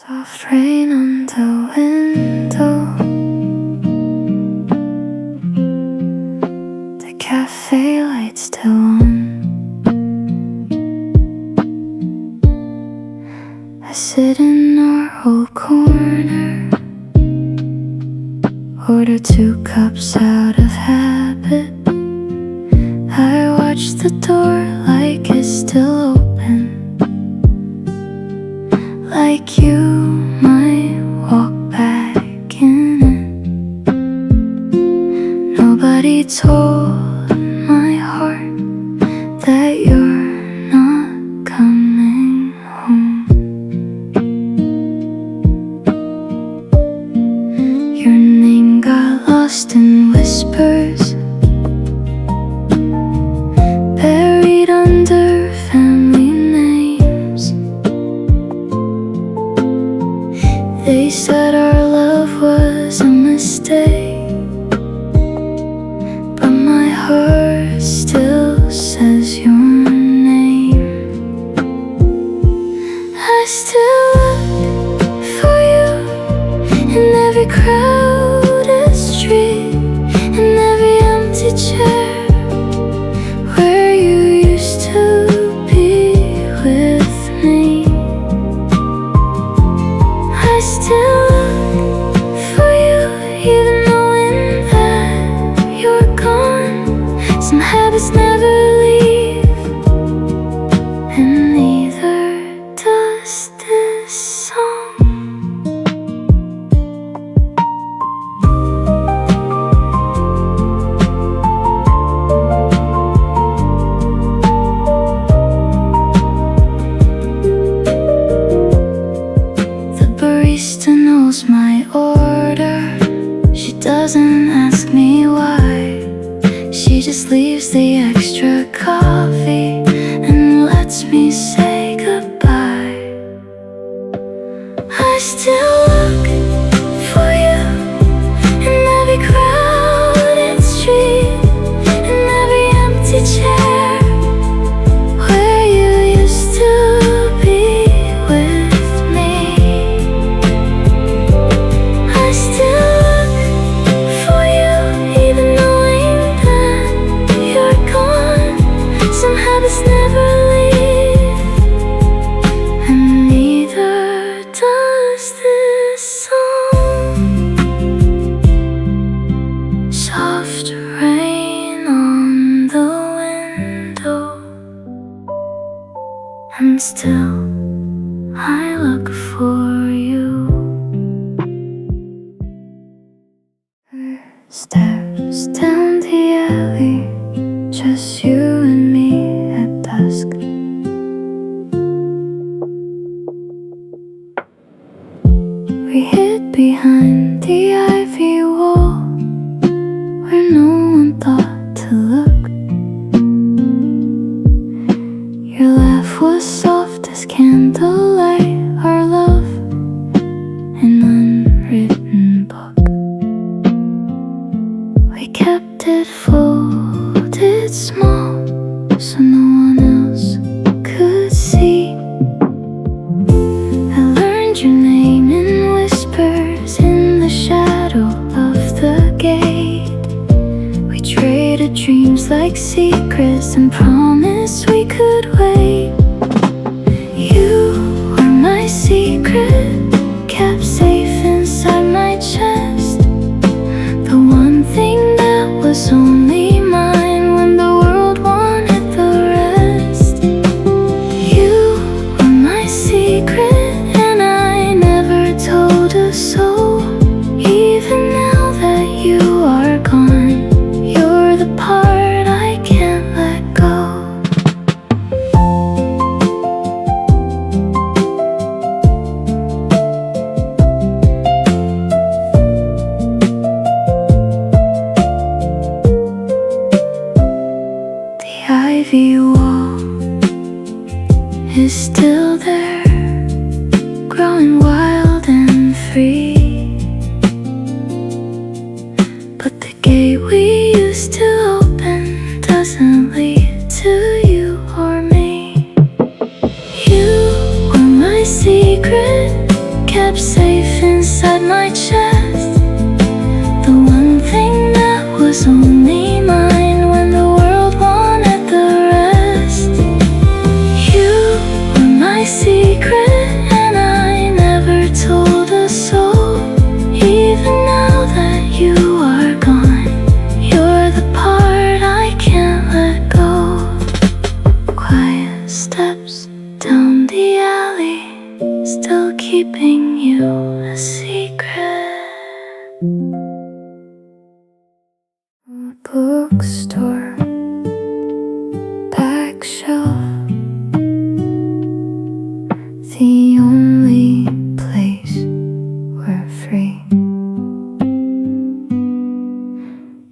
Soft rain on the window, the cafe lights still on. I sit in our old corner, order 2 cups out of habit. I watch the door like it's still open, like you might walk back in it. Nobody told my heart that you're not coming home. Your name got lost in whispers, buried under family names. They said our love was a mistake, but my heart still says your name. I still look for you in every crowded street, in every empty chair where you used to be with me. I still look for you, even knowing that you're gone. Some habits never leave, and neither does this song. The barista knows my order. She doesn't ask me why. She just leaves the extra coffee and lets me say goodbye. I still look for you in every crowded street, in every empty chair where you used to be with me. I still look for you, even knowing that you're gone. Some habits never leave, and neither does this song. Soft rain on the window, and still I look for you. Steps down the alley, just you and me at dusk. We hid behind the ivy wall where no one thought to look. Your laugh was soft as candlelight, our love an unwritten book. We kept it folded small so no one else could see. I learned your name in whispers in the shadow of the gate. We traded dreams like secrets and promised we could wait. You were my secret, kept safe inside my chest, the one thing that was only mine when the world wanted the rest. You were my secret, and I never told a soul. Even now that you are gone, you're the part I can't let go. The ivy wall is still there, growing wild and free. But the gate we used to open doesn't lead to you or me. You were my secret, kept kept safe inside my chest, the one thing that was only mine when the world wanted the rest. You were my secret, and I never told a soul. Even now that you are gone, you're the part I can't let go. Quiet steps down the alley, still keeping you a secret. A bookstore, back shelf, the only place we're free.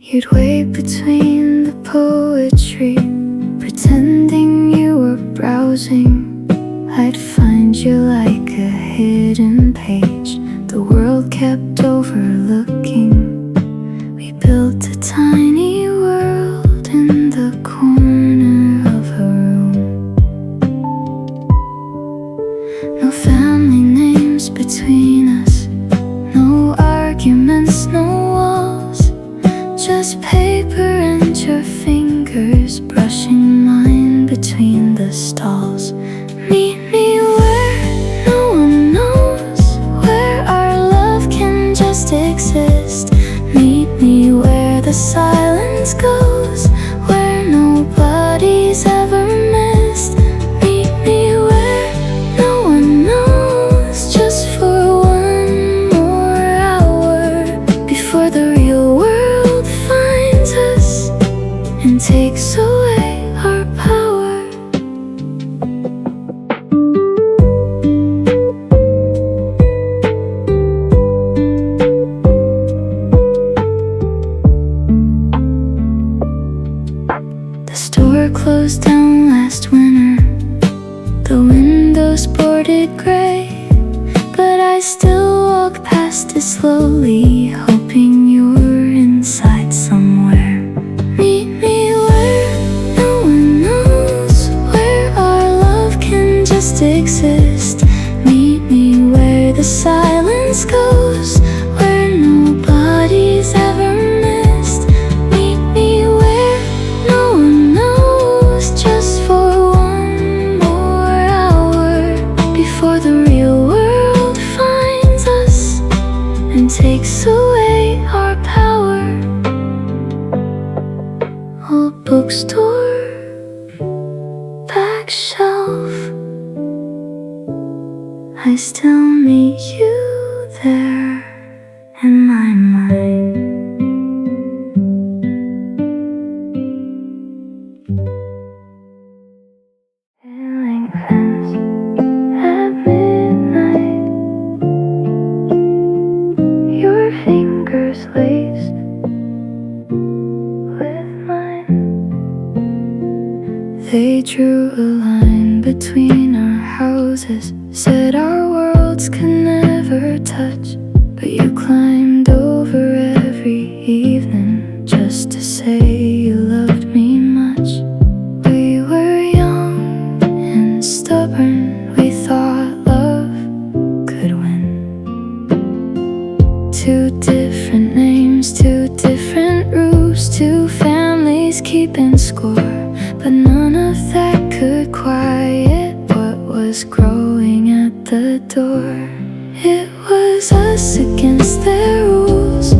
You'd wait between the poetry, pretending you were browsing. I'd find you like a hidden page the world kept overlooking. We built a tiny world in the corner of a room. No family names between us, no arguments, no walls, just paper and your fingers brushing mine between the stalls. Meet me where no one knows, where our love can just exist. Meet me where the silence goes, where nobody's ever missed. Meet me where no one knows, just for one more hour, before the real world finds us and takes away our power. The store closed down last winter, the windows boarded gray, but I still walk past it slowly, hoping you're inside somewhere. Meet me where no one knows, where our love can just exist. Meet me where the silence goes, where nobody's ever missed. Meet me where no one knows, just for one more hour, before the real world finds us and takes away our power. Old bookstore, back shelf, I still meet you there in my mind. Sailing fence at midnight, your fingers laced with mine. They drew a line between our houses, said our worlds could never touch, but you climbed over every evening just to say you loved me much. We were young and stubborn, we thought love could win. Two different names, two different roofs, two families keeping score, but none of that could quiet what was growing at the door. It was us against their rules,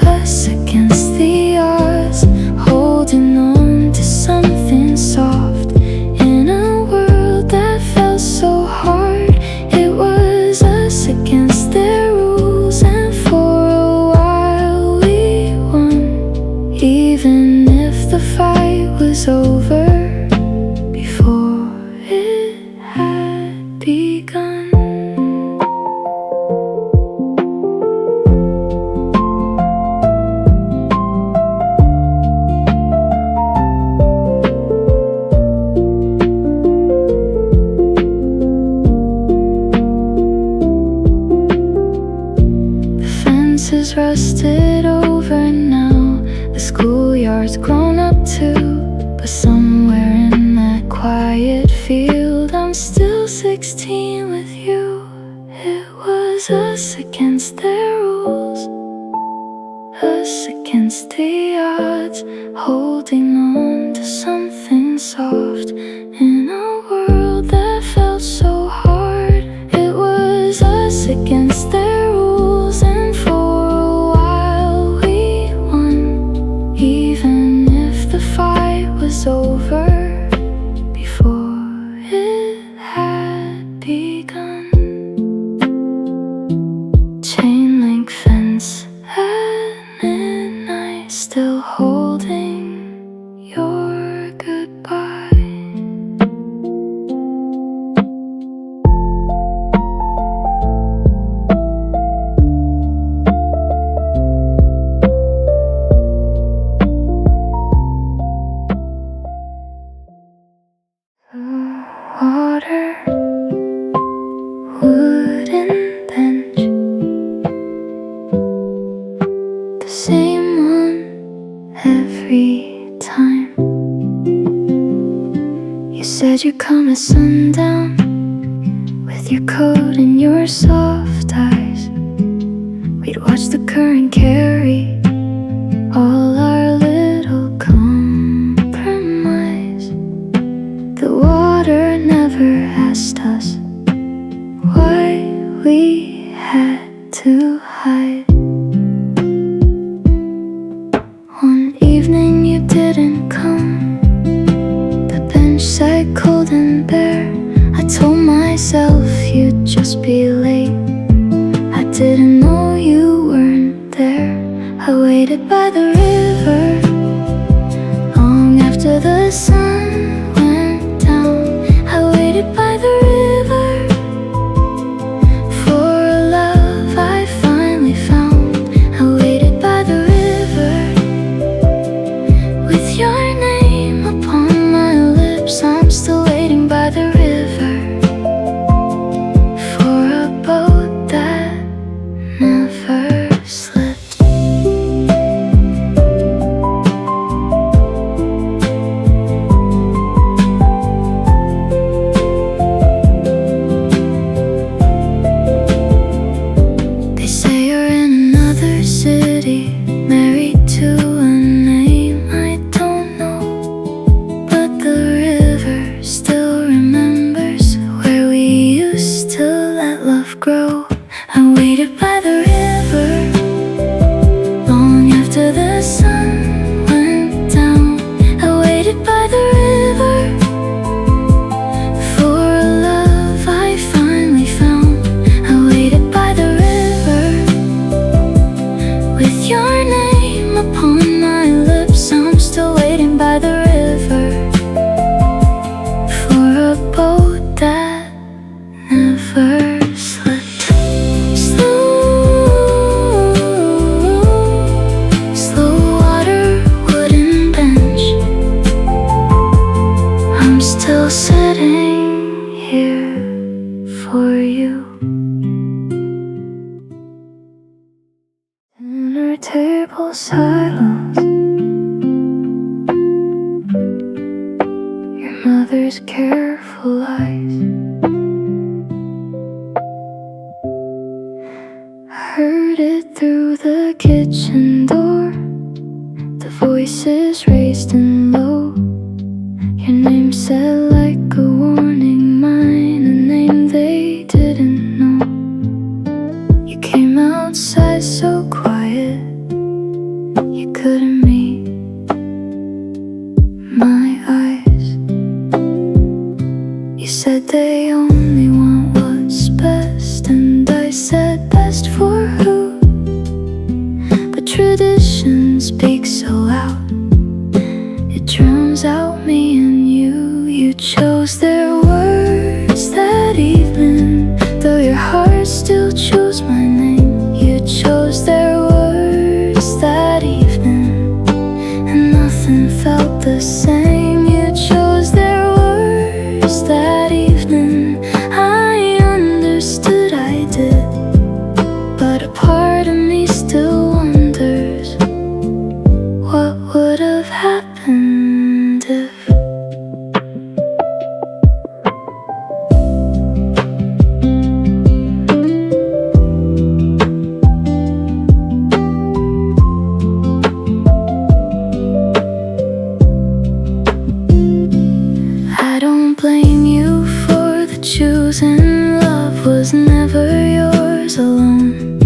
us against the odds, holding on to something soft in a world that felt so hard. It was us against their rules, and for a while we won, even if the fight was over before it had begun. Is rusted over now, the schoolyard's grown up too, but somewhere in that quiet field I'm still 16 with you. It was us against their rules, us against the odds, holding on to something soft in a world that felt so hard. It was us against their rules, and for a while we won, even if the fight was over before it had begun. Chain link fence at midnight, still holding your goodbye. The water, wooden bench, the same one every time. You said you'd come at sundown with your coat and your soft eyes. We'd watch the current carry all our little compromise. The water never asked us why we had to hide. One evening you didn't come, the bench sat cold and bare. I told myself you'd just be late. I didn't know you weren't there. I waited by the river long after the sun went down. I waited by the river for a love I finally found. I waited by the river with your name upon my lips. I'm still waiting by the river for a boat that never slipped. They say you're in another city, married to a name I don't know, but the river still remembers where we used to let love grow. I waited by the river long after the sun went down. I waited by the river for a love I finally found. I waited by the river with your name upon my lips. I'm still waiting by the river for a boat that never slipped. Slow water, wooden bench. I'm still sitting here for you. Dinner table silence, your mother's careful eyes. Heard it through the kitchen door, the voices raised and low. Your name said like a warning, mine a name they didn't know. You came outside so quiet, you couldn't meet my eyes. You said they only want what's best, and I said best for who? But tradition speaks so loud, it drowns out me and you. You chose their words that evening, though your heart still chose my name. You chose their words that evening, and nothing felt the same. You chose their words that evening. I understood I did, but a part of me still wonders what would have happened if. never yours alone.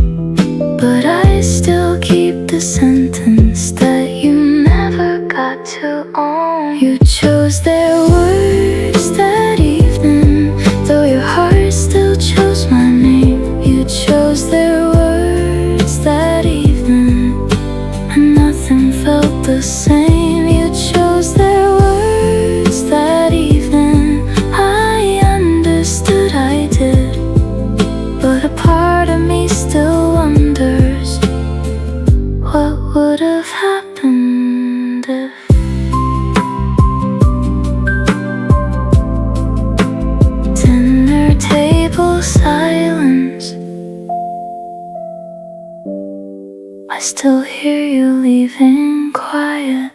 But I still keep the sentence that you never got to own. You chose their words that evening, though your heart still chose my name. You chose their words that evening, and nothing felt the same. You chose their words that evening. I understood I did, but a part of me still wonders what would have happened if dinner table silence. I still hear you leaving quiet.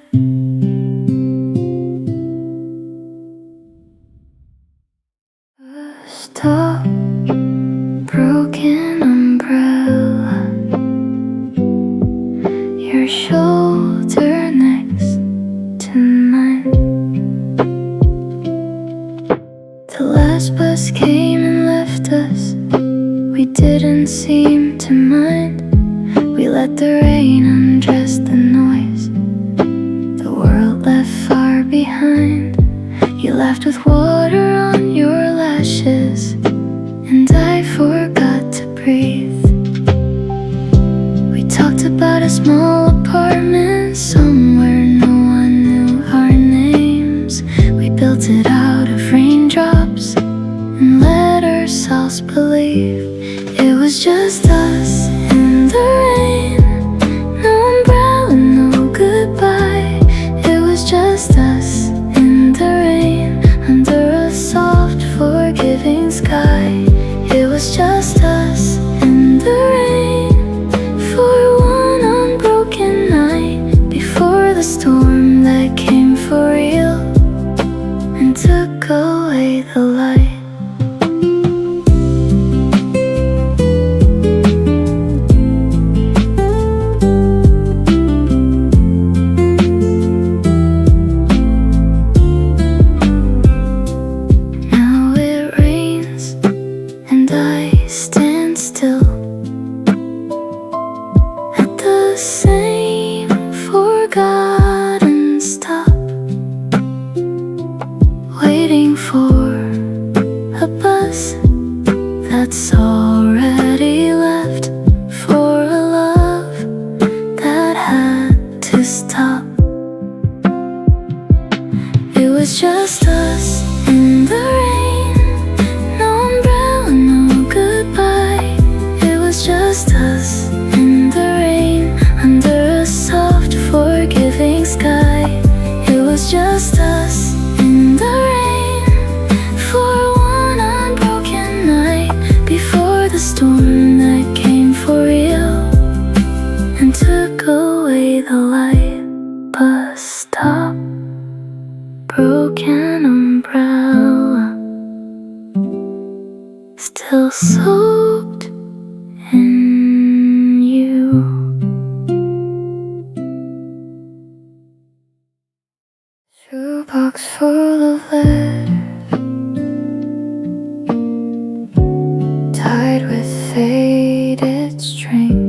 Stop, broken umbrella, your shoulder next to mine. The last bus came and left us. We didn't seem to mind. We let the rain undress the noise the world left far behind. You laughed with water on your lashes, and I forgot to breathe. We talked about a small apartment somewhere no one knew our names. We built it out of raindrops and let ourselves believe it was just us in the rain. No umbrella, no goodbye. It was just us in the rain, under a soft, forgiving sky. It was just us in the rain, for one unbroken night, before the storm that came for real and took away the light. Stand still at the same forgotten stop, waiting for a bus that's already left, for a love that had to stop. It was just us in the rain, no umbrella, no goodbye. It was just us in the rain, under a soft, forgiving sky. It was just us in the rain, for one unbroken night, before the storm that came for real and took away the light. Bus stop, broken umbrella, still soaked in you. Shoebox full of letters, tied with faded string.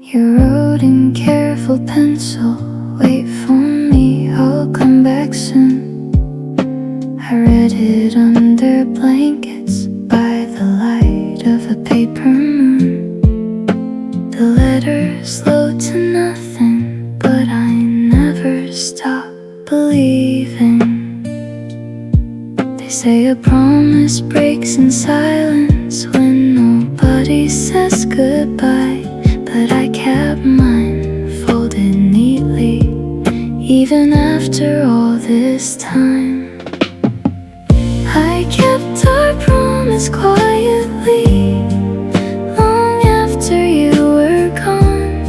You wrote in careful pencil, wait for me, I'll come back soon. I read it under blankets by the light of a paper moon. The letters load to nothing, but I never stop believing. They say a promise breaks in silence when nobody says goodbye. But I kept mine folded neatly, even after all this time. I kept our promise quietly, long after you were gone.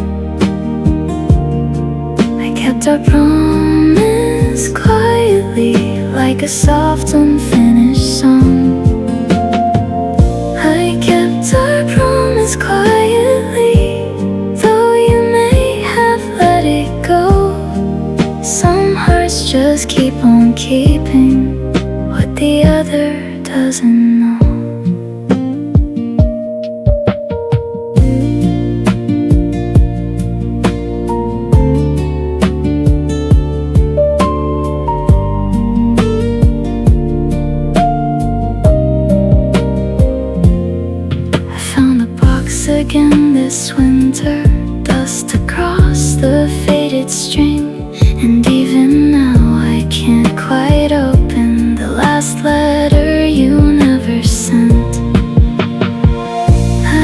I kept our promise quietly, like a soft unfinished song. I kept our promise quietly, though you may have let it go. Some hearts just keep on keeping what the other doesn't know. I found the box again this winter, dust across the faded string. And even now I can't quite open the last letter you never sent.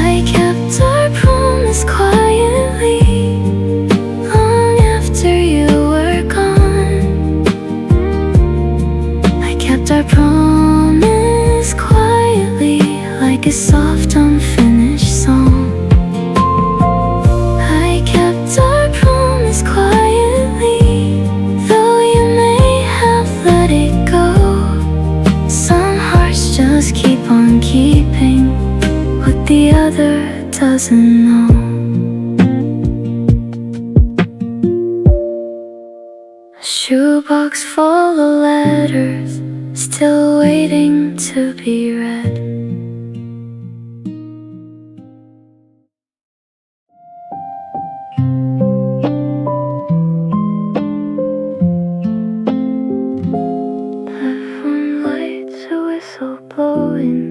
I kept our promise quietly long after you were gone. I kept our promise quietly like a soft unfinished song. I kept our promise quietly, keep on keeping what the other doesn't know. A shoebox full of letters, still waiting to be read. Platform lights, a whistle blowing,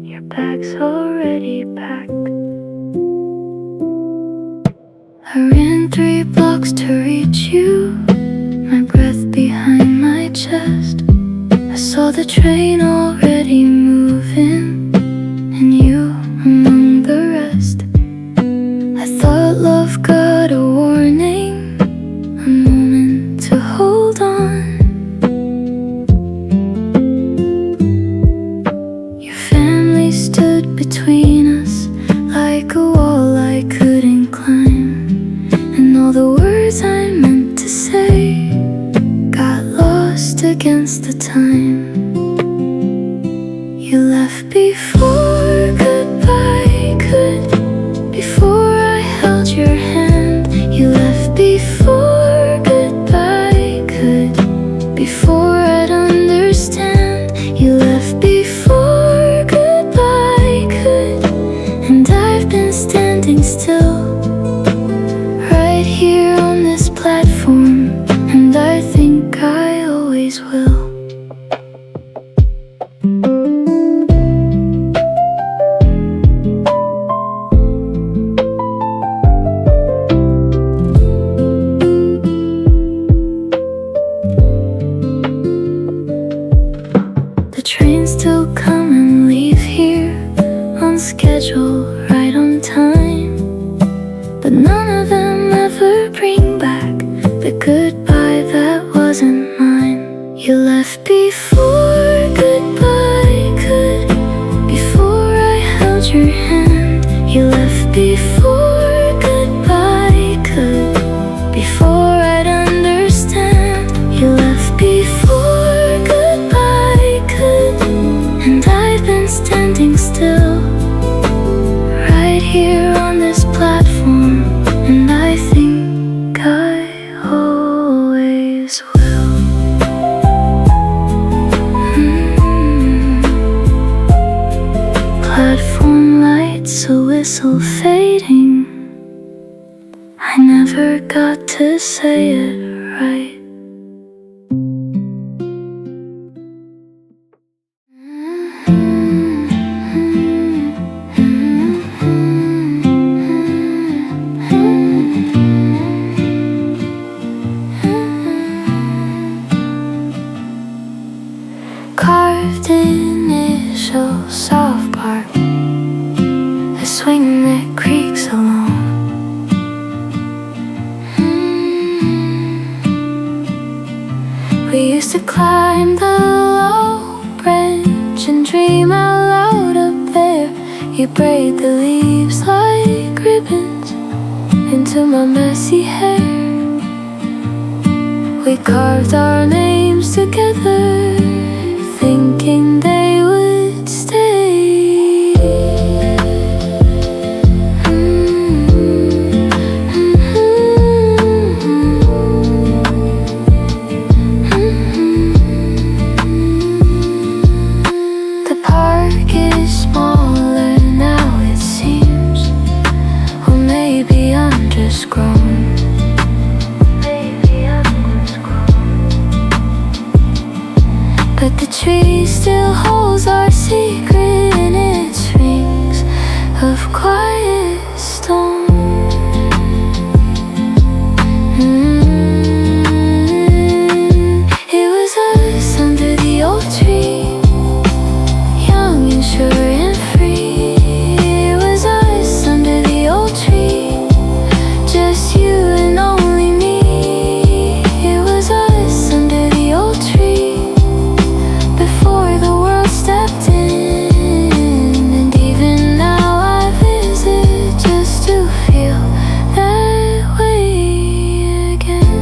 your bag's already packed. I ran 3 blocks to reach you, my breath behind my chest. I saw the train already moving, and you among the rest. I thought love got a warning, a moment to hold on. Stood between us like a wall I couldn't climb, and all the words I meant to say got lost against the time. You left before goodbye could, before I held your hand. You left before goodbye could, before I'd understand. You left before, and I've been standing still right here on this platform, and I think I always will. The trains still come and leave here on schedule, right on time, but none of them ever bring back the goodbye that wasn't mine. You left before goodbye could, before I held your hand. You left before goodbye could, before I'd understand. You left before goodbye could, and I've been standing still right here on this platform, and I think I always will. Platform lights, a whistle fading. I never got to say it right. Carved initial soft part, a swing that creaks along. We used to climb the low branch and dream out loud up there. You braid the leaves like ribbons into my messy hair. We carved our names together, thinking they would stay. but the tree still holds our secret in its rings of quiet stone. It was us under the old tree, young and sure and free. It was us under the old tree, just you and only me. It was us under the old tree, before the world stepped in. And even now I visit just to feel that way again.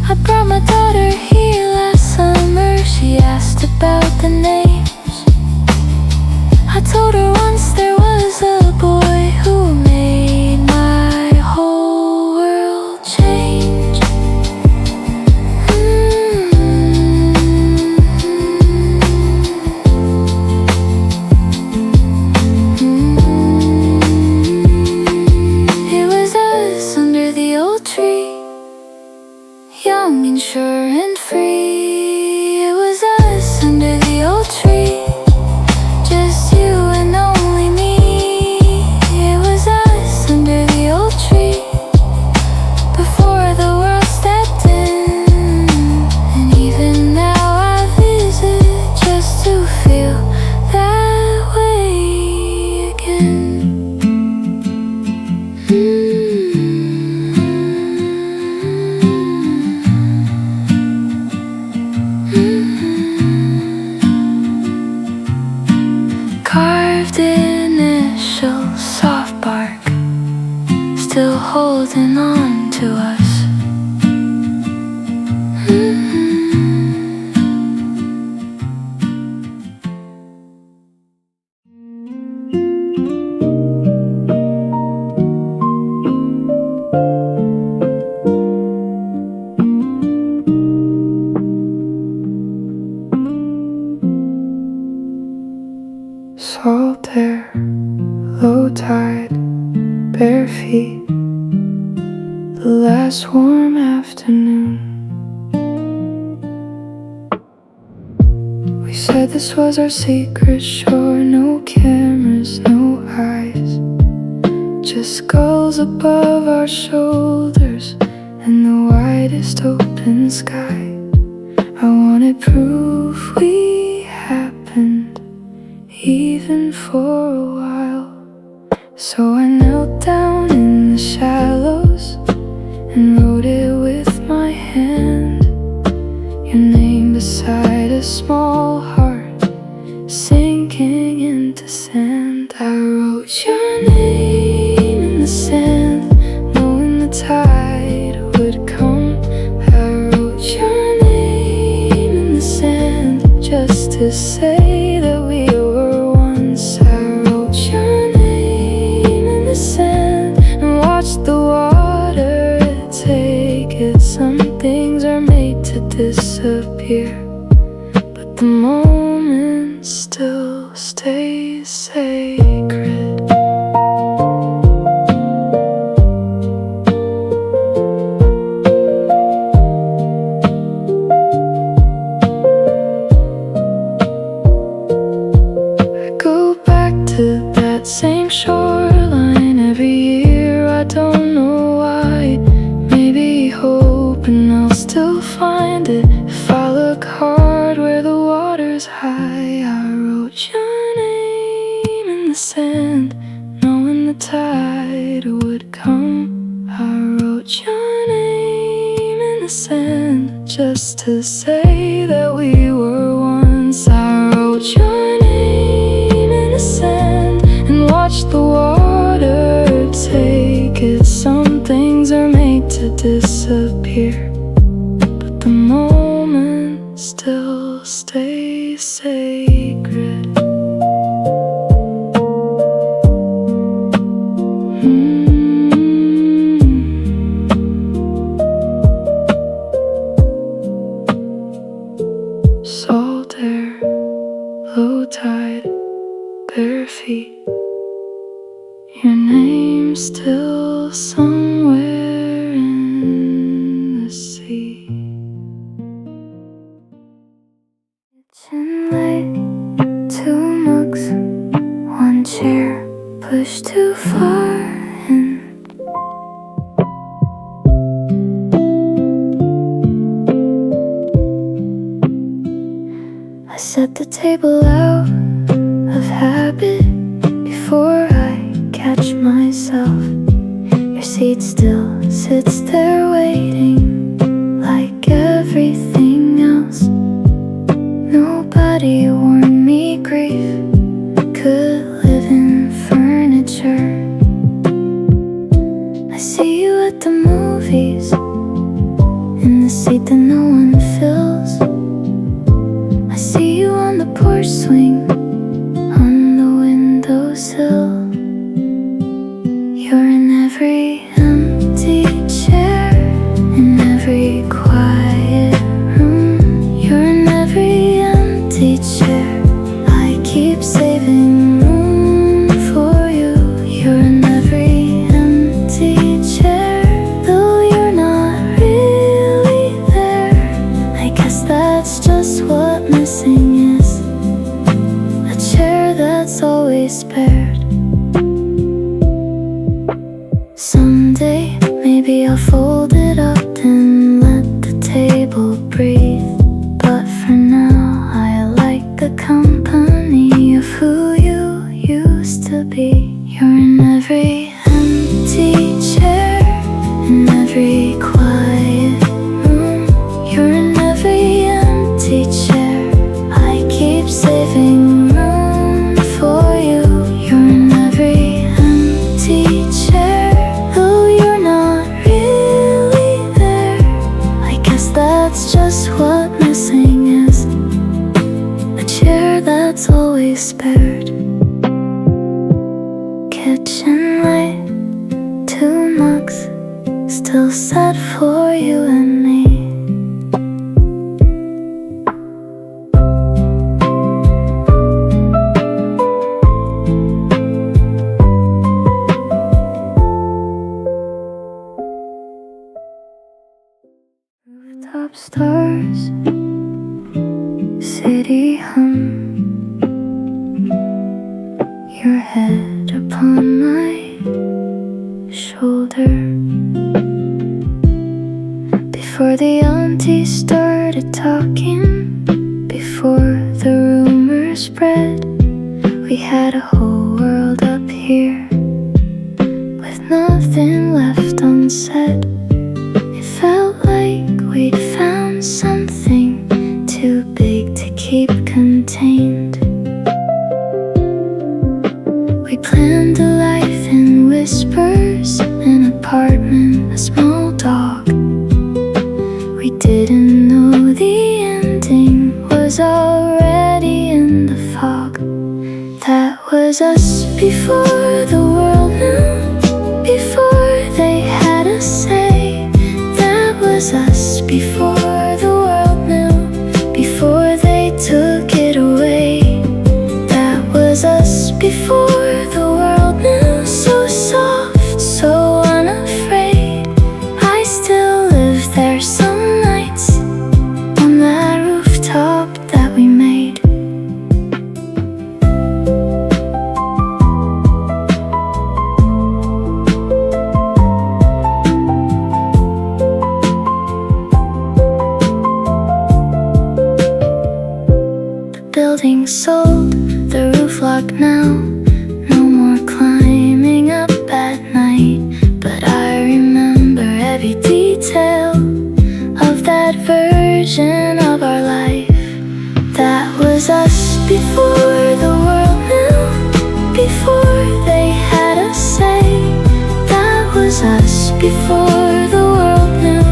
I brought my daughter here last summer. She asked about the names. I told her once there was a boy who made my whole world change. It was us under the old tree, young and sure and free. It was us under the old tree, just you and only me. It was us under the old tree, before the world stepped in. And even now I visit just to feel that way again. Carved initials, soft bark, still holding on to us. Salt air, low tide, bare feet, the last warm afternoon. We said this was our secret shore, no cameras, no eyes, just gulls above our shoulders and the widest open sky. I wanted proof we happened, even for a while. So I knelt down in the shallows and wrote it with my hand, your name beside a small heart sinking into sand. I wrote your name in the sand, knowing the tide would come. I wrote your name in the sand just to say that we were once. I wrote your name in the sand and watched the water take it. Some things are made to disappear, but the moment still stays sacred. To that same shoreline every year, I don't know why. Maybe hoping I'll still find it if I look hard where the water's high. I wrote your name in the sand, knowing the tide would come. I wrote your name in the sand just to say that we were once. I wrote your name in the sand and watch the water take it. Some things are made to disappear, but the moment still stays sacred. Salt air, low tide, bare feet, your name still somewhere table out of habit before I catch myself. Your seat still sits there waiting, like everything else. Nobody warned me grief could live in furniture. I see you at the movies, in the seat that no one fills. I see you on the porch swing, on the windowsill. You're in every empty chair, in every quiet room. You're in every empty chair. I keep saving room for you. You're in every empty chair, though you're not really there. I guess that's just what missing is, a chair that's always spared. Someday, maybe I'll fold it up and let the table breathe. But for now, I like the company of who you used to be. You're in every empty chair, in every quiet room. You're in every empty chair. I keep saving room for you. You're in every empty chair, though you're not really there. I guess that's just what missing is, a chair that's always spared. Kitchen light, two mugs, still set for you and me. Rooftop stars, city hum, your head upon my shoulder. Before the aunties started talking, before the rumors spread, we had a whole world up here, with nothing left unsaid. It felt like we'd found something too big to keep contained. We planned a life in whispers, an apartment, a small dog. We didn't know the ending was already in the fog. That was us before the world knew, before they had a say. That was us before the world knew, before they took it away. That was us before the world knew. So soft, so unafraid. I still live there some nights, on that rooftop that we made. The building sold, the roof locked now. No more climbing up at night. But I remember every detail of that version of our life. That was us before the world knew, before they had a say. That was us before the world knew,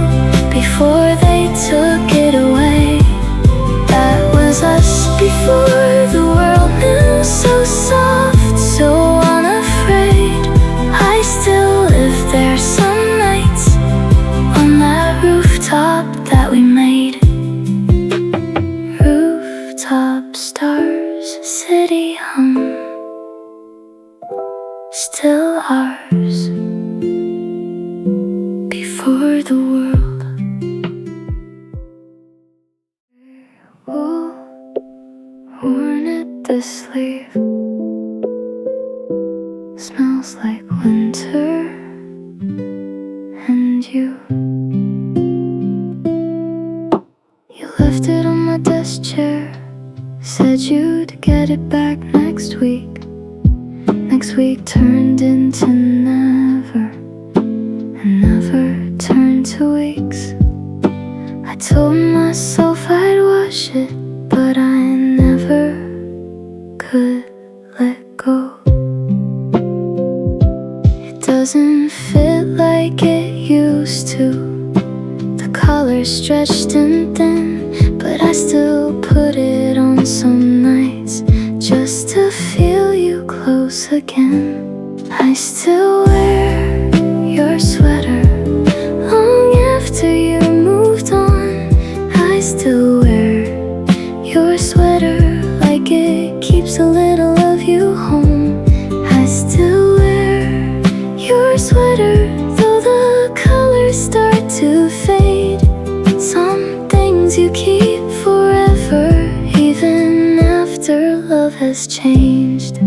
before they took it away. That was us before the world knew. So soft, so unafraid. I still live there some nights, on that rooftop that we made. Rooftop stars, city hum, still ours, before the world. Wool worn at the sleeve, smells like winter and you. You left it on my desk chair, said you get it back next week. Next week turned into never, and never turned to weeks. I told myself I'd wash it, but I never could let go. It doesn't fit like it used to. The color's stretched and thin, but I still put it on some nights just to feel you close again. I still wear your sweater long after you moved on. I still wear your sweater like it keeps a little of you home. I still wear your sweater though the colors start to fade. Some things you keep forever, even after love has changed.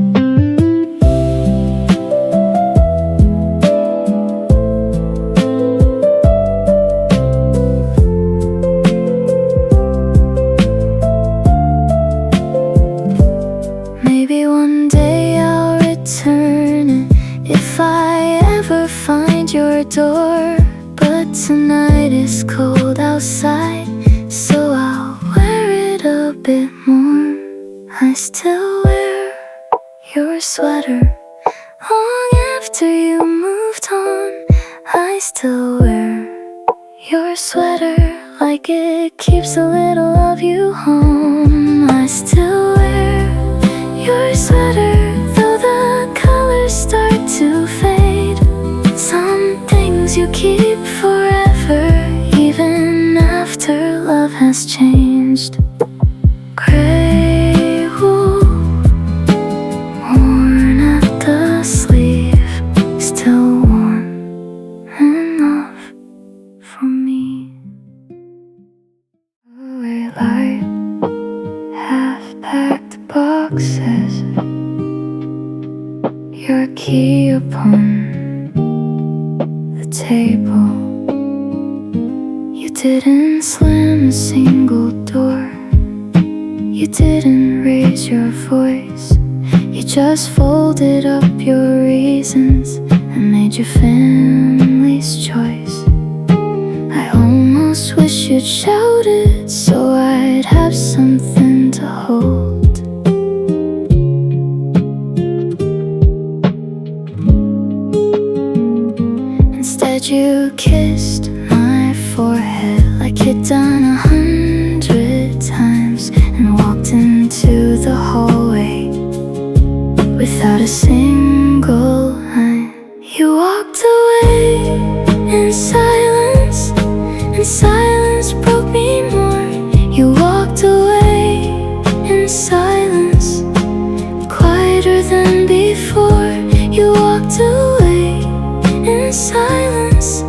Maybe one day I'll return it if I ever find your door. But tonight it's cold outside, so I'll wear it a bit more. I still wear your sweater long after you moved on. I still wear your sweater like it keeps a little of you home. I still wear your sweater though the colors start to fade. Some things you keep forever, even after love has changed. Gray wool worn at the sleeve, still warm enough for me. Away like half-packed boxes, your key upon the table. You didn't slam a single door, you didn't raise your voice. You just folded up your reasons and made your family's choice. I almost wish you'd shout it so I'd have something to hold. Instead you kissed my forehead like you'd done 100 times, and walked into the hallway without a single line. You walked away in silence, and silence broke me more. You walked away in silence, quieter than before. You walked away in silence,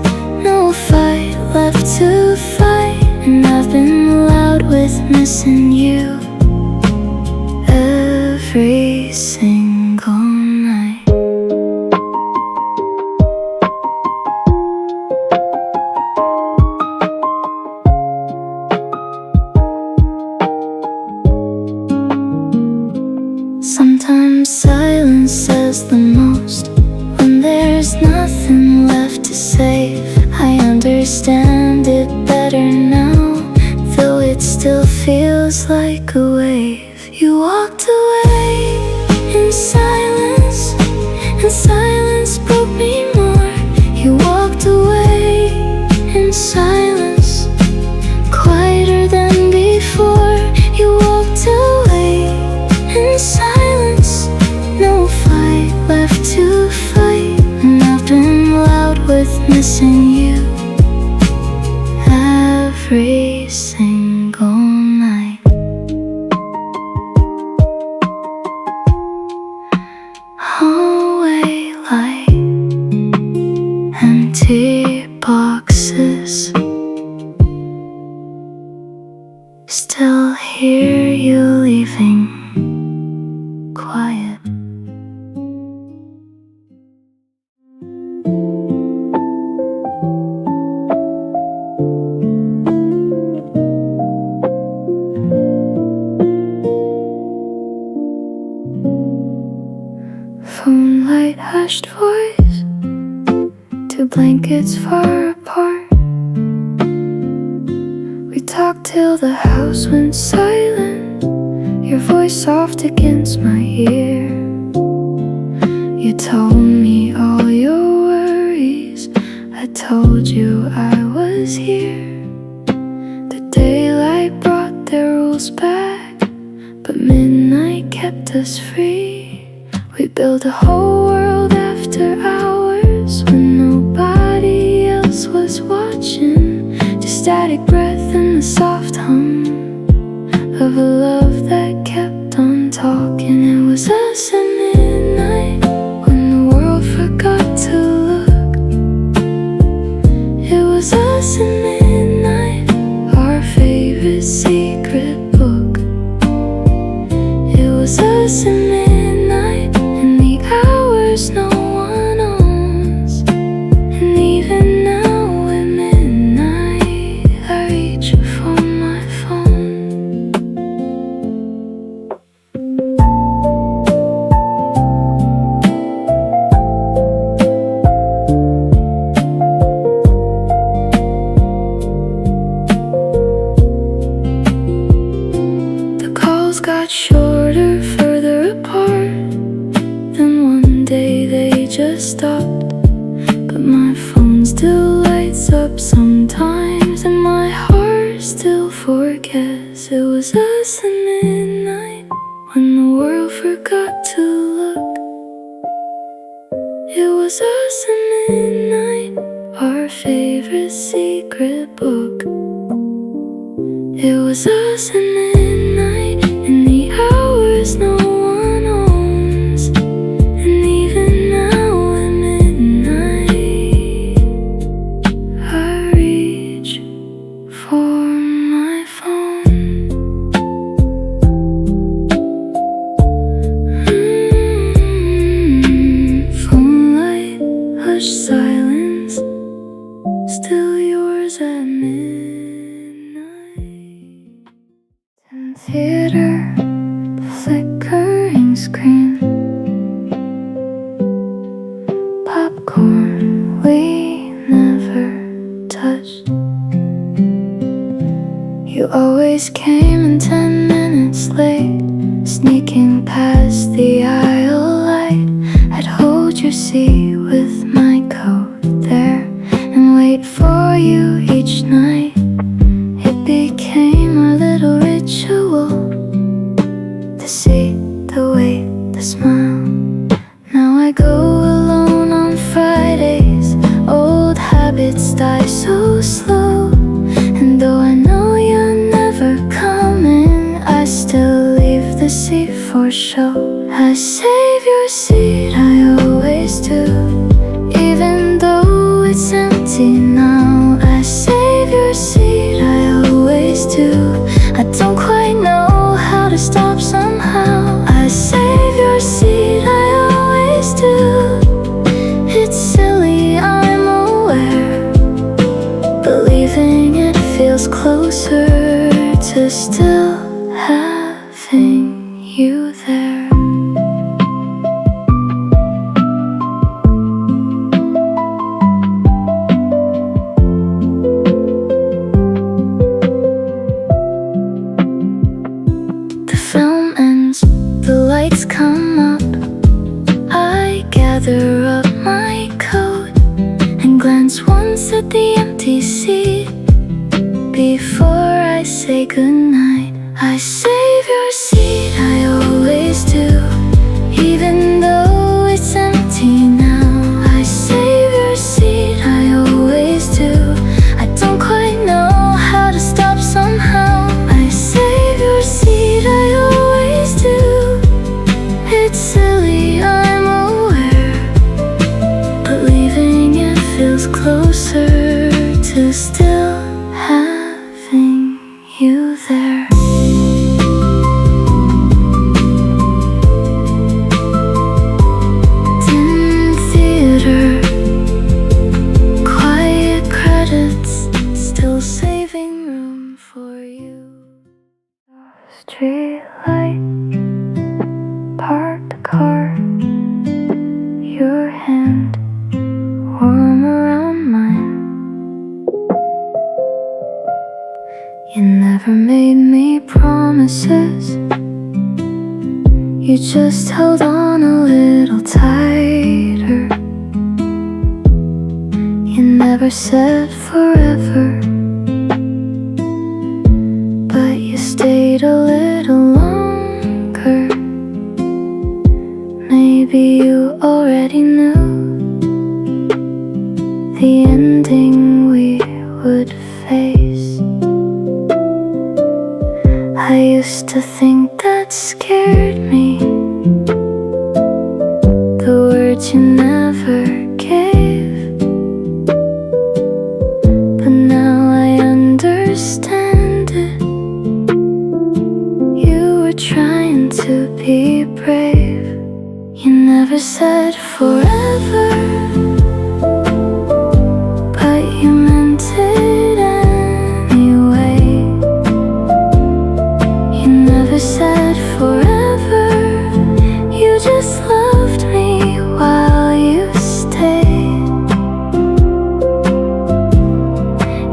no fight left to fight. And I've been loud with missing you every single night. Sometimes silence says the most when there's nothing left to say. I understand it better now, though it still feels like a wave. You walked away in silence, and silence broke me more. You walked away in silence, quieter than before. You walked away in silence, no fight left to fight. And I've been loud with missing you every single night. Hallway light, empty boxes, still hear you leaving quiet. apart. We talked till the house went silent, your voice soft against my ear. You told me all your worries, I told you I was here. The daylight brought their rules back, but midnight kept us free. We built a whole world after hours when nobody else was watching. Just static breath and the soft hum of a love that kept on talking. It was us at midnight when the world forgot to look. It was us at midnight, our favorite secret book. It was us at midnight in the hours no one owns. And even now at midnight I reach for my phone. The calls got shorter, further apart. Then one day they just stopped, but my phone still lights up sometimes, and my heart still forgets. It was us at midnight when the world forgot to look. It was us at midnight, our favorite secret book. It was us at midnight in the hours no one owns. And even now at midnight I reach for my phone. Phone light, hushed silence, still yours at midnight. In theater, the flickering screen, popcorn we never touched. You always came in 10 minutes late, sneaking past the aisle light. I'd hold your seat with my coat there and wait for you each night. It became a little ritual, the seat, the wait, the smile. Now I go alone on Fridays, old habits die so slow. And though I know you're never coming, I still leave the seat for show. I save your seat, I always do, even though it's empty now. I save your seat, I always do. I don't quite know how to stop somehow. I save your seat, I always do. It's silly, I'm aware. Believing it feels closer to still having you there. The film ends, the lights come up. I gather up my coat and glance once at the empty seat before I say goodnight. I save your seat, I always do, even though it's empty now. I save your seat, I always do. I don't quite know how to stop somehow. I save your seat, I always do. It's silly, I'm aware. Believing it feels closer to still having you there. You never made me promises, you just held on a little tighter. You never said forever, but you stayed a little longer. Maybe you already knew the ending we would face. I used to think that scared me, the words you never gave. But now I understand it. You were trying to be brave. You never said forever, but you meant it anyway. You never said forever, you just loved me while you stayed.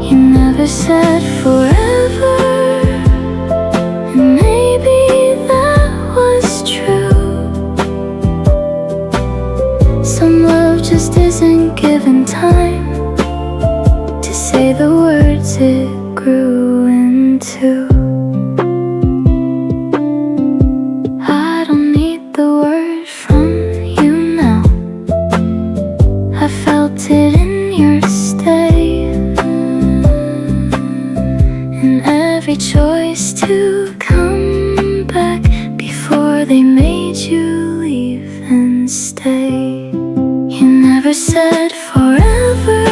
You never said forever, and maybe that was true. Some love just isn't given time to say the words it grew into. I don't need the word from you now, I felt it in your stay. And every choice to come back before they made you leave and stay. You never said forever,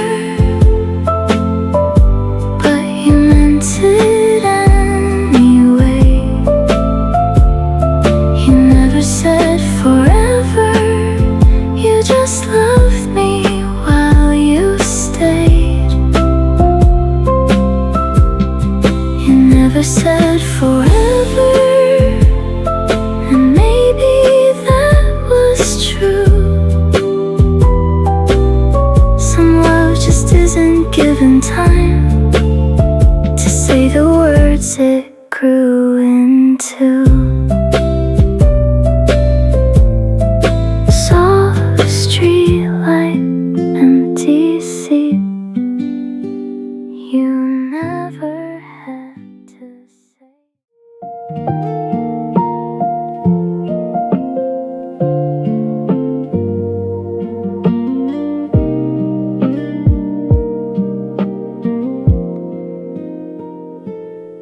but you meant it anyway. You never said forever, you just loved me while you stayed. You never said forever, and maybe that was true. Some love just isn't given time to say the words it grew into. Soft street light, empty seat, you never had to say.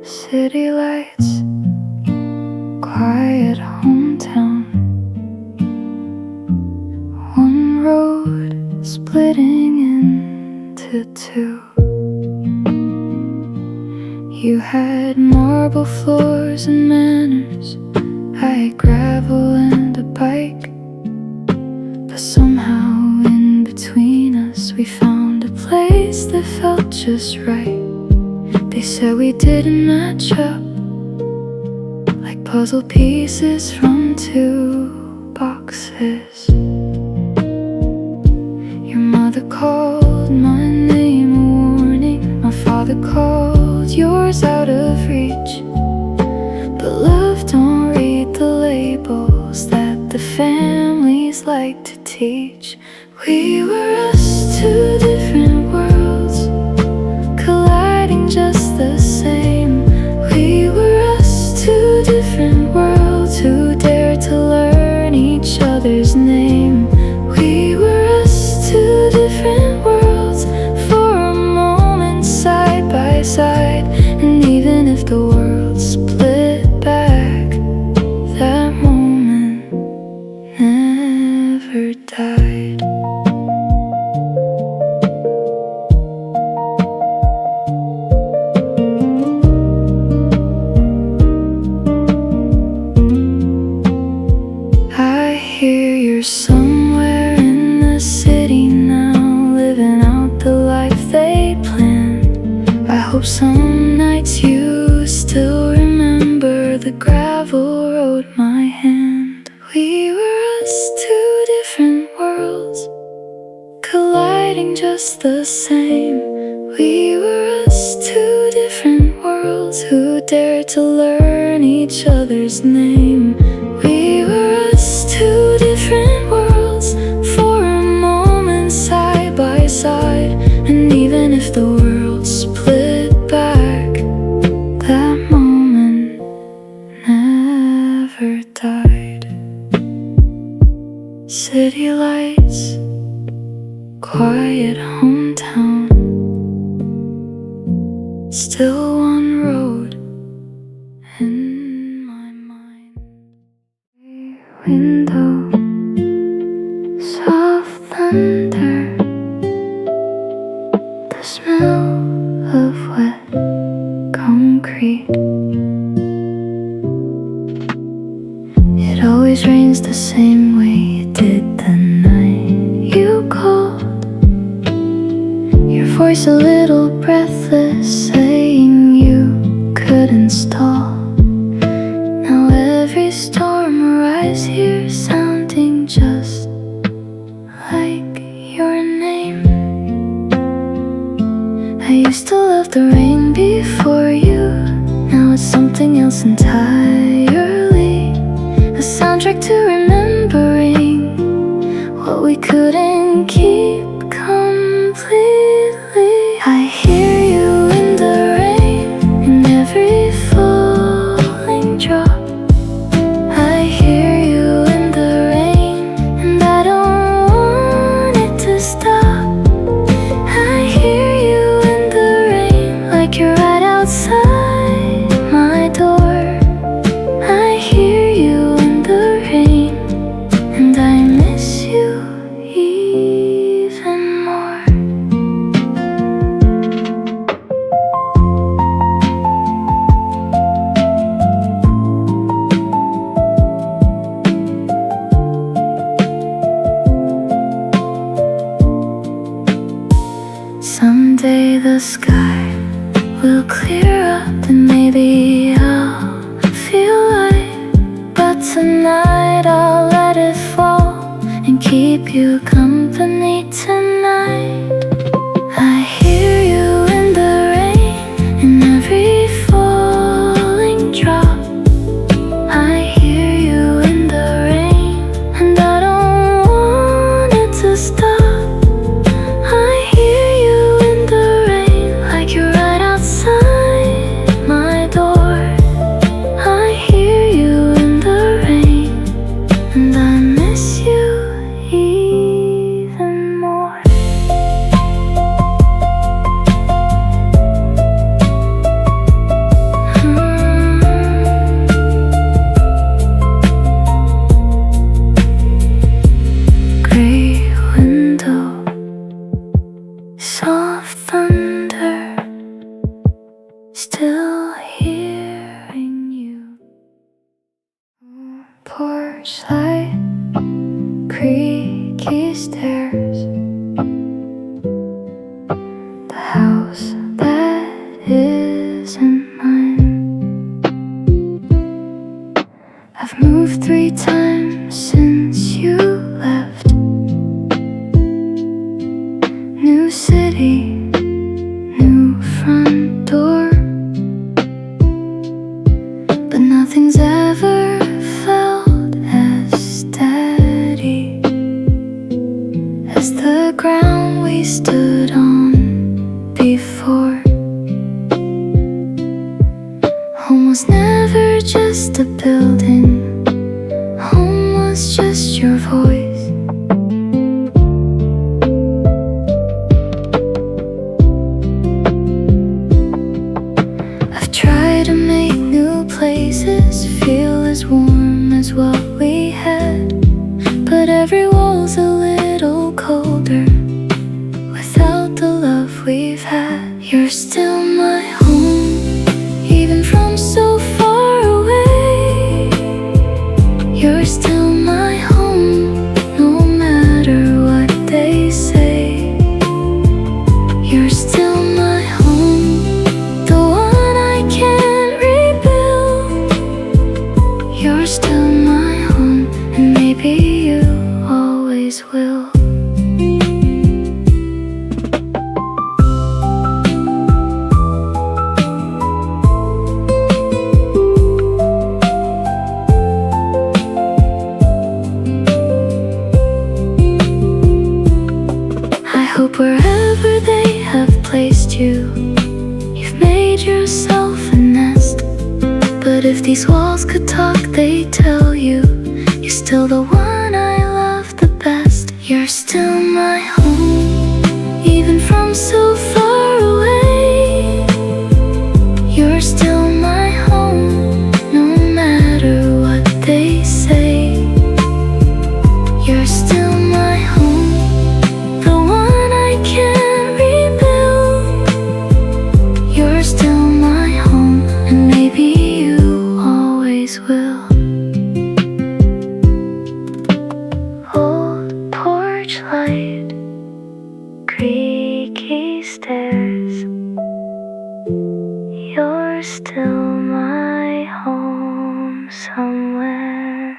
City lights, quiet hometown, one road splitting into two. You had marble floors and manners, I had gravel and a bike. But somehow in between us we found a place that felt just right. They said we didn't match up, like puzzle pieces from two boxes. Your mother called my name a warning, my father called yours out of reach. But love don't read the labels that the families like to teach. We were us, two different worlds, colliding just the same. We were us, two different worlds, who dared to learn each other's name. We were us, two different worlds, for a moment side by side. And even if the world split back, that moment never died. I hear you're somewhere in the city now, living out the life they planned. I hope some nights you still remember the gravel road my hand. We were us, two different worlds, colliding just the same. We were us, two different worlds, dare to learn each other's name. We were us, two different worlds, for a moment side by side. And even if the world split back, that moment never died. City lights, quiet hometown, still one road in my mind. Window, soft thunder, the smell of wet concrete. It always rains the same way it did the night you called. Your voice a little breathless, saying you couldn't stall. Now every storm arrives here, sounding just like your name. I used to love the rain before you, now it's something else entirely. A soundtrack to remembering what we couldn't keep completely. I hear you in the rain, in every falling drop. I hear you in the rain, and I don't want it to stop. I hear you in the rain, like you're right outside my door. I hear you in the rain, and I miss you even more. Someday the sky will clear up and maybe I'll feel light. But tonight I'll let it fall and keep you company tonight. I hear you in the rain, in every falling drop. I hear you in the rain, and I don't want it to stop. I hear you in the rain, like you're right outside my door. I hear you in the rain, and I miss you even more. Gray window, soft thunder, still hearing you. Porch light, creaky stairs, the house that isn't mine. I've moved 3 times since you left. New city, new front door, but nothing's ever felt as steady as the ground we stood on before. Home was never just a building, home was just your voice. I've tried to make new places feel as warm as what we had, but every wall's a little colder without the love we've had. You're still my home, even from so far away. You're still my home, no matter what they say. You're still my home, the one I can't rebuild. You're still my home, and maybe you always will. these walls could talk, they tell you you're still the one I love the best. You're still my home, even from so far away. You're still my home, no matter what they say. You're still my home, the one I can't rebuild. You're still my home, and maybe you always will. Old porch light, creaky stairs. You're still my home somewhere.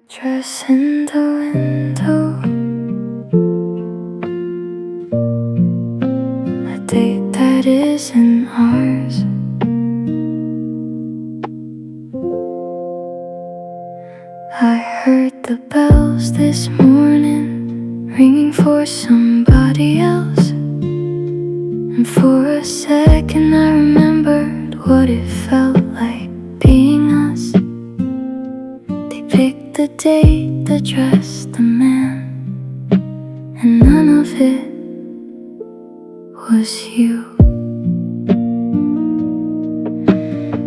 Dress in the window, a date that isn't ours. I heard the bells this morning ringing for somebody else, and for a second I remembered what it felt like being us. They picked the date, the dress, the man, and none of it was you.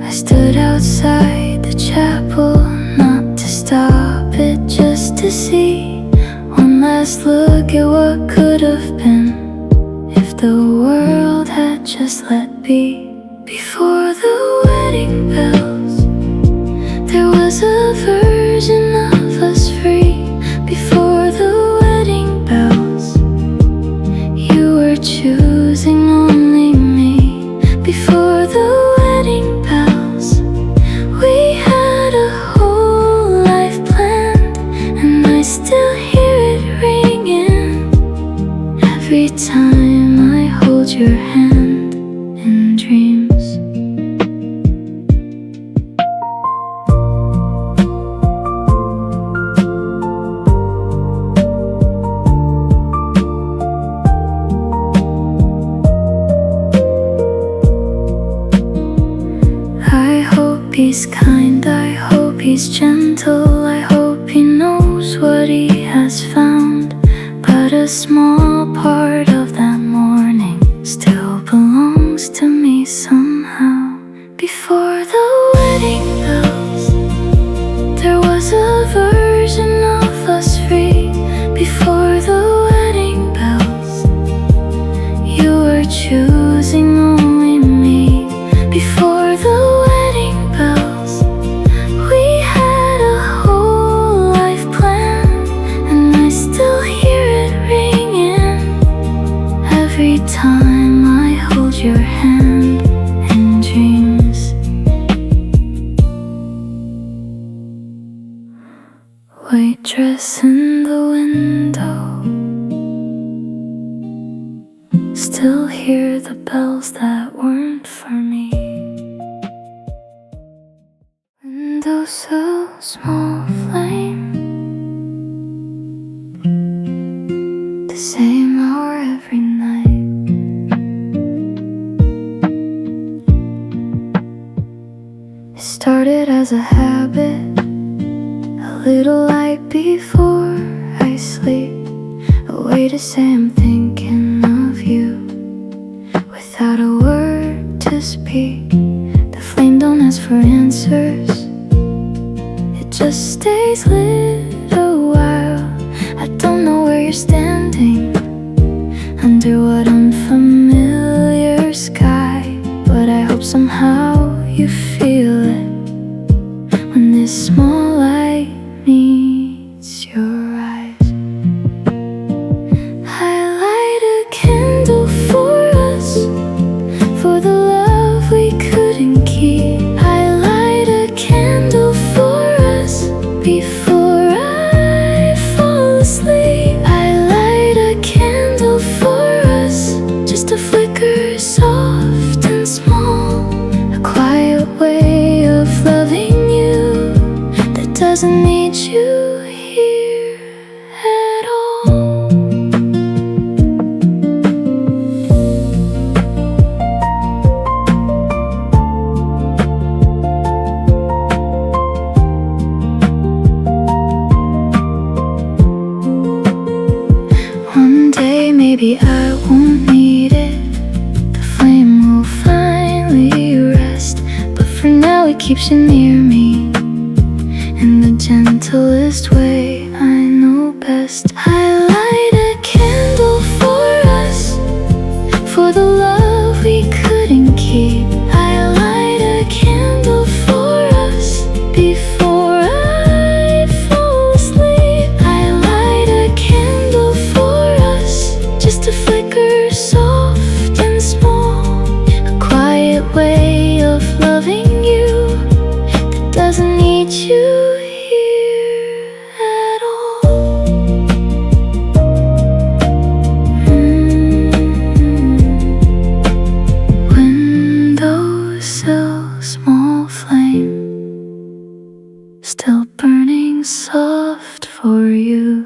I stood outside the chapel, not to stop it, just to see one last look at what could have been if the world had just let be. Before the wedding bells, there was a version of us free. Before the wedding bells, you were choosing only me. Before the wedding bells, we had a whole life planned, and I still hear it ringing every time I hold your hand in dreams. I hope he's kind, I hope he's gentle, I hope he knows what he has found. But a small part of that morning still belongs to me somehow. Before the wedding bells, there was a version of us free. Before the wedding bells, you were choosing only me. Before the wedding bells, we had a whole life planned, and I still hear it ringing every time I hold your hand in dreams. White dress in the window, still hear the bells that weren't for me. Window so small flame, the same hour every night. It started as a habit, a little light before I sleep, a way to say I'm thinking of you without a word to speak. The flame don't ask for answers, it just stays lit a while. I don't know where you're standing, under what unfamiliar sky, but I hope somehow you feel it when this small light meets your eyes. I light a candle for us, for the love we couldn't keep. I light a candle for us before I fall asleep. I light a candle for us, just a flicker soft and small, a quiet way of loving you that doesn't need you. it keeps you near me in the gentlest way I know best. I light a candle for us, for the love we couldn't keep. I light a candle for us before I fall asleep. I light a candle for us, just a flicker soft and small, a quiet way of loving you that doesn't need you here at all. Windowsill, small flame, still burning soft for you.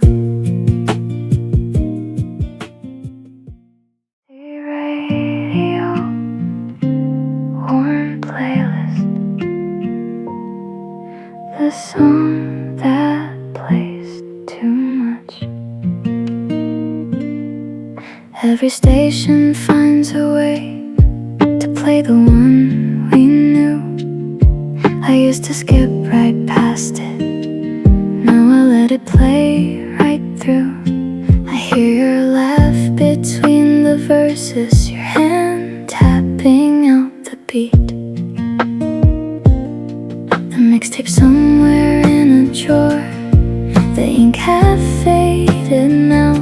Radio, warm playlist, the song that plays too much. Every station finds a way to play the one we knew. I used to skip right past it, now I let it play right through. I hear your laugh between the verses, your hand tapping out the beat. The mixtape somewhere in a drawer, the ink had faded now,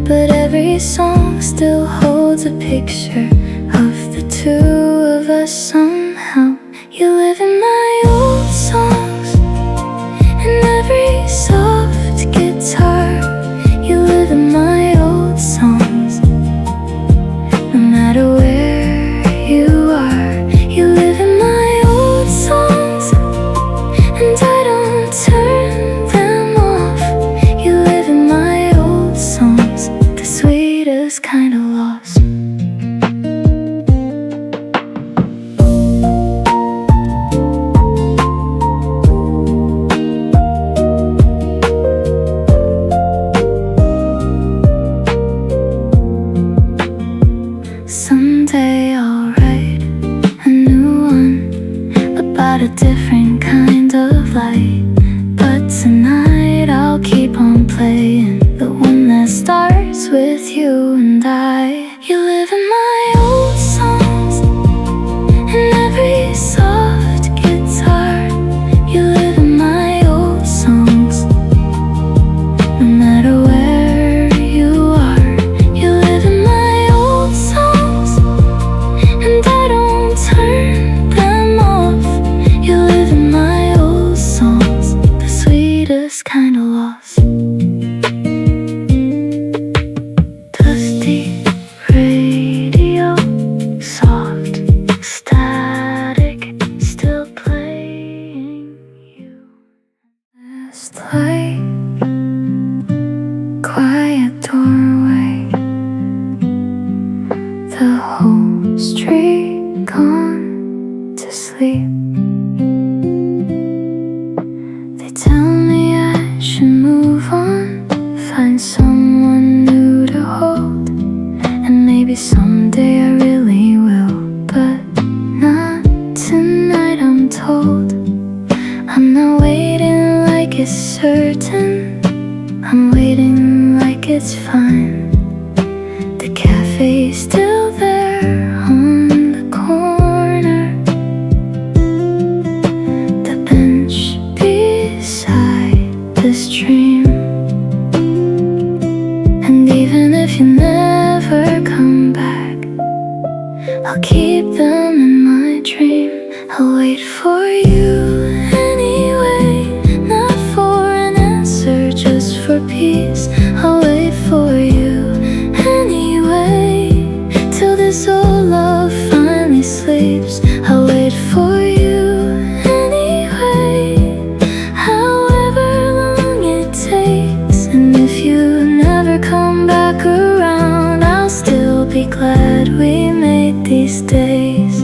but every song still holds a picture of the two of us somehow. You live in my old songs, and every soft guitar. You live in my old songs, no matter where you are. You live in my old songs, and I don't turn them off. You live in my old songs, the sweetest kind of loss. Someday I'll write a new one about a different kind of light, but tonight I'll keep on playing the one that starts with you and I. You live in my old songs, and every soft guitar. You live in my old songs, no matter where you are. You live in my old songs, and I don't turn them off. You live in my old songs, the sweetest kind of loss. Dusty radio, soft static, still playing you. Last light, quiet doorway, the whole street gone to sleep. They tell me I should move on, find someone new to hold, and maybe someday I really will, but not tonight, I'm told. I'm not waiting like it's certain, I'm waiting like it's fine. The cafe's still there on the corner, the bench beside the stream. And even if you never come back, I'll keep them in my dream. I'll wait for you anyway, not for an answer, just for peace. I'll wait for you anyway, till this old love finally sleeps. I'll wait for you anyway, however long it takes. And if you never come back around, I'll still be glad we made these days.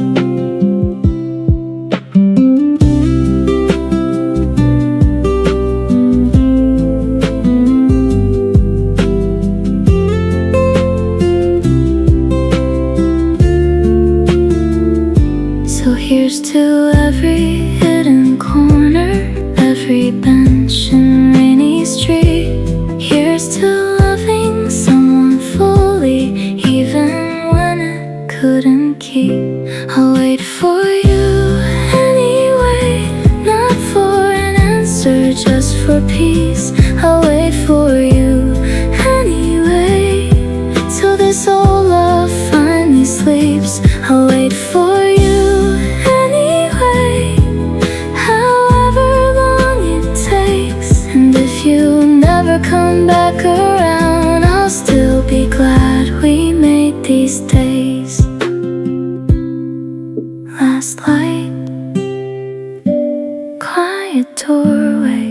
peace. I'll wait for you anyway, till this old love finally sleeps. I'll wait for you anyway, however long it takes. And if you never come back around, I'll still be glad we made these days. Last light, quiet doorway,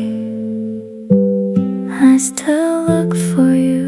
I still look for you.